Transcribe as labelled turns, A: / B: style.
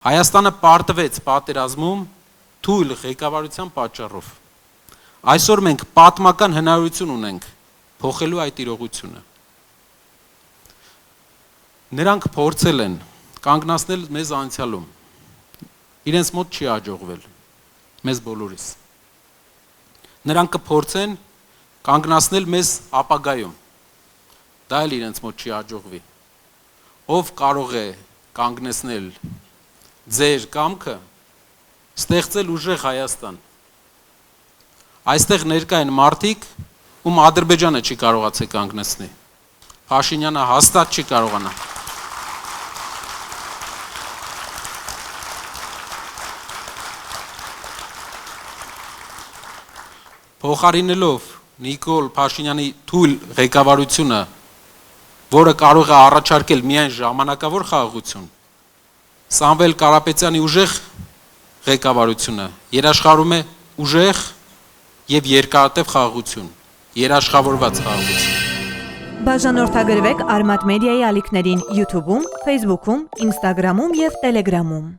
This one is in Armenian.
A: Հայաստանը պարտվեց պատերազմում թույլ ղեկավարության պատճառով։ Այսօր մենք պատմական հնարավորություն ունենք փոխելու այդ իրողությունը։ Նրանք փորձել են կանգնացնել մեզ անցյալում։ Իրենց մոտ չի հաջողվել, մեզ բոլորիս։ Նրանք կփորձեն կանգնացնել մեզ ապագայում։ Դա էլ իրենց մոտ չի հաջողվի։ Ով կարող է կանգնեցնել ձեր կամքը, ստեղծել ուժեղ Հայաստան։ Այստեղ ներկա են մարդիկ, ում Ադրբեջանը չի կարողացել կանգնեցնել։ Փաշինյանը հաստատ չի կարողանա։ Փոխարինելով Նիկոլ Փաշինյանի թույլ ղեկավարությունը, որը կարող է առաջարկել միայն ժամանակավոր խաղաղություն, Սամվել Կարապետյանի ուժեղ ղեկավարությունը երաշխավորում է ուժեղ եւ երկարատև խաղաղություն, երաշխավորված խաղաղություն։
B: Բաժանորդագրվեք Արմատ մեդիայի ալիքներին YouTube-ում, Facebook-ում, Instagram-ում եւ Telegram-ում։